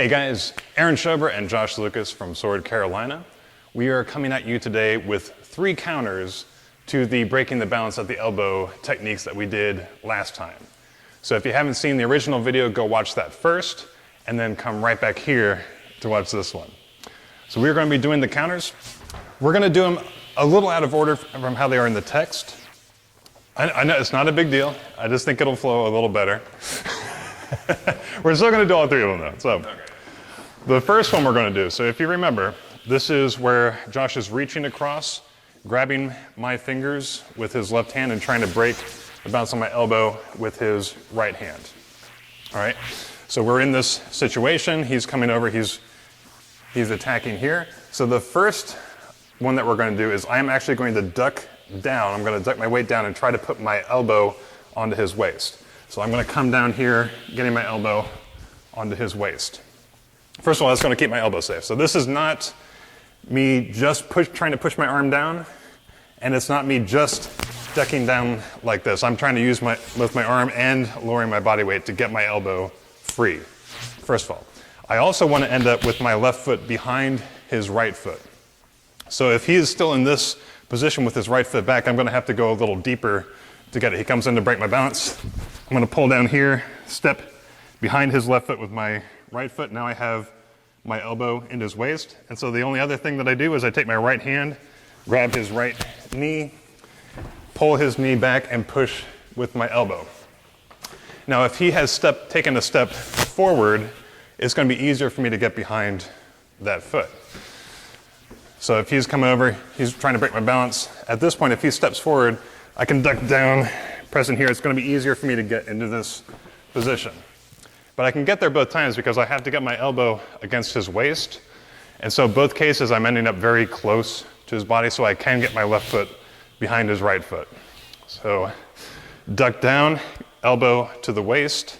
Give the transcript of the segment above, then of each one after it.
Hey guys, Aaron Schober and Josh Lucas from Sword Carolina. We are coming at you today with 3 counters to the breaking the balance at the elbow techniques that we did last time. So if you haven't seen the original video, go watch that first, and then come right back here to watch this one. So we're going to be doing the counters. We're going to do them a little out of order from how they are in the text. I know it's not a big deal. I just think it'll flow a little better. We're still going to do all 3 of them though. So the first one we're going to do, so if you remember, this is where Josh is reaching across, grabbing my fingers with his left hand and trying to break the bounce on my elbow with his right hand. All right, so we're in this situation. He's coming over, he's attacking here. So the first one that we're going to do is I'm actually going to duck down. I'm going to duck my weight down and try to put my elbow onto his waist. So I'm going to come down here, getting my elbow onto his waist. First of all, that's going to keep my elbow safe. So this is not me just trying to push my arm down, and it's not me just ducking down like this. I'm trying to use lift my arm and lowering my body weight to get my elbow free, first of all. I also want to end up with my left foot behind his right foot. So if he is still in this position with his right foot back, I'm going to have to go a little deeper to get it. He comes in to break my balance. I'm going to pull down here, step behind his left foot with my right foot. Now I have my elbow in his waist. And so the only other thing that I do is I take my right hand, grab his right knee, pull his knee back, and push with my elbow. Now if he has taken a step forward, it's going to be easier for me to get behind that foot. So if he's coming over, he's trying to break my balance. At this point, if he steps forward, I can duck down, press in here. It's going to be easier for me to get into this position. But I can get there both times because I have to get my elbow against his waist. And so both cases, I'm ending up very close to his body, so I can get my left foot behind his right foot. So duck down, elbow to the waist.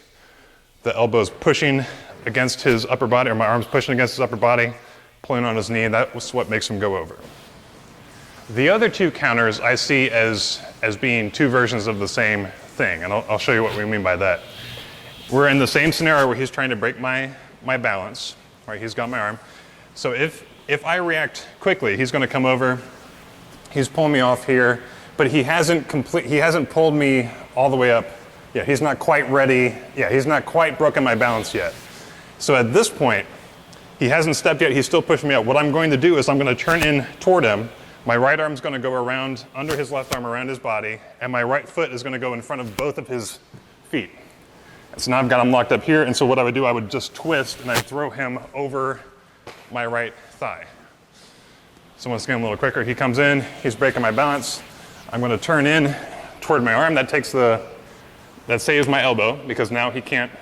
The elbow's pushing against his upper body, or my arm's pushing against his upper body, pulling on his knee, and that's what makes him go over. The other 2 counters I see as being 2 versions of the same thing, and I'll show you what we mean by that. We're in the same scenario where he's trying to break my balance, right? He's got my arm. So if I react quickly, he's going to come over, he's pulling me off here, but he hasn't pulled me all the way up. Yeah, he's not quite ready. Yeah, he's not quite broken my balance yet. So at this point, he hasn't stepped yet, he's still pushing me up. What I'm going to do is I'm going to turn in toward him. My right arm's going to go around, under his left arm, around his body, and my right foot is going to go in front of both of his feet. So now I've got him locked up here, and so what I would do, I would just twist and I'd throw him over my right thigh. So once again, a little quicker, he comes in, he's breaking my balance. I'm going to turn in toward my arm. That saves my elbow, because now he can't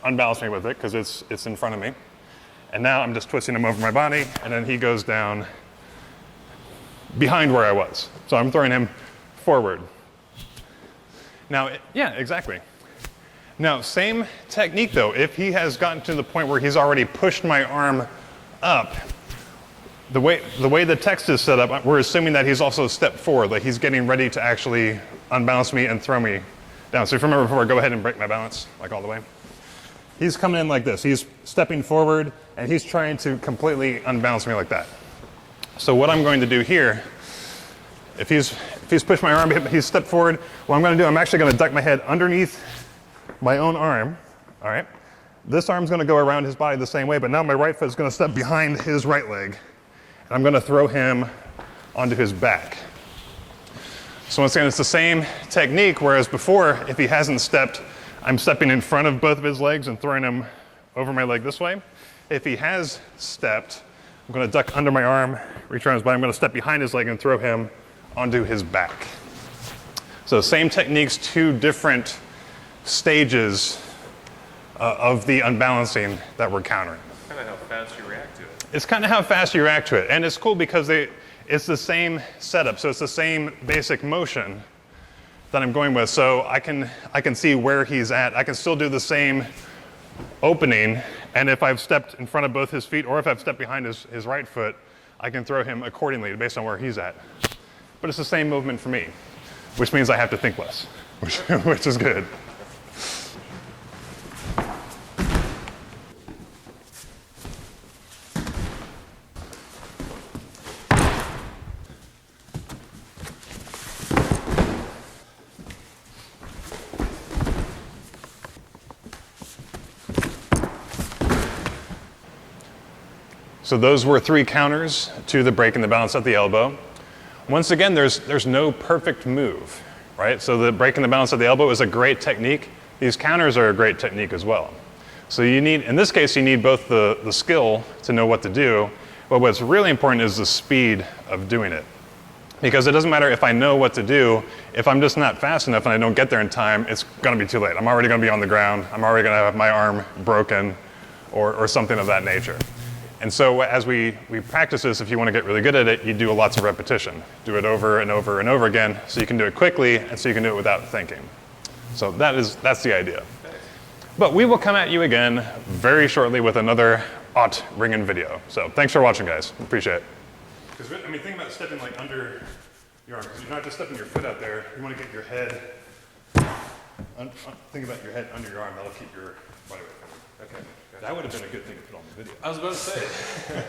unbalance me with it because it's in front of me. And now I'm just twisting him over my body, and then he goes down behind where I was. So I'm throwing him forward. Now, yeah, exactly. Now, same technique though. If he has gotten to the point where he's already pushed my arm up, the way the text is set up, we're assuming that he's also stepped forward, like he's getting ready to actually unbalance me and throw me down. So if you remember before, go ahead and break my balance, like all the way. He's coming in like this. He's stepping forward, and he's trying to completely unbalance me like that. So what I'm going to do here, if he's pushed my arm, he's stepped forward, what I'm going to do, I'm actually going to duck my head underneath my own arm, all right? This arm's going to go around his body the same way, but now my right foot is going to step behind his right leg, and I'm going to throw him onto his back. So once again, it's the same technique, whereas before, if he hasn't stepped, I'm stepping in front of both of his legs and throwing him over my leg this way. If he has stepped, I'm going to duck under my arm, reach around his body, I'm going to step behind his leg and throw him onto his back. So same techniques, 2 different stages of the unbalancing that we're countering. It's kind of how fast you react to it. It's kind of how fast you react to it. And it's cool because it's the same setup. So it's the same basic motion that I'm going with. So I can see where he's at. I can still do the same opening. And if I've stepped in front of both his feet, or if I've stepped behind his right foot, I can throw him accordingly based on where he's at. But it's the same movement for me, which means I have to think less, which is good. So those were 3 counters to the breaking the balance at the elbow. Once again, there's no perfect move, right? So the breaking the balance at the elbow is a great technique. These counters are a great technique as well. So you need, in this case, you need both the skill to know what to do, but what's really important is the speed of doing it. Because it doesn't matter if I know what to do, if I'm just not fast enough and I don't get there in time, it's gonna be too late. I'm already gonna be on the ground, I'm already gonna have my arm broken, or something of that nature. And so as we practice this, if you wanna get really good at it, you do lots of repetition. Do it over and over and over again, so you can do it quickly, and so you can do it without thinking. So that's the idea. But we will come at you again very shortly with another Ott Ringen video. So thanks for watching, guys. Appreciate it. Because I mean, think about stepping like under your arm. Because you're not just stepping your foot out there. You want to get your head. Think about your head under your arm. That'll keep your body weight. Okay. That would have been a good thing to put on the video. I was about to say.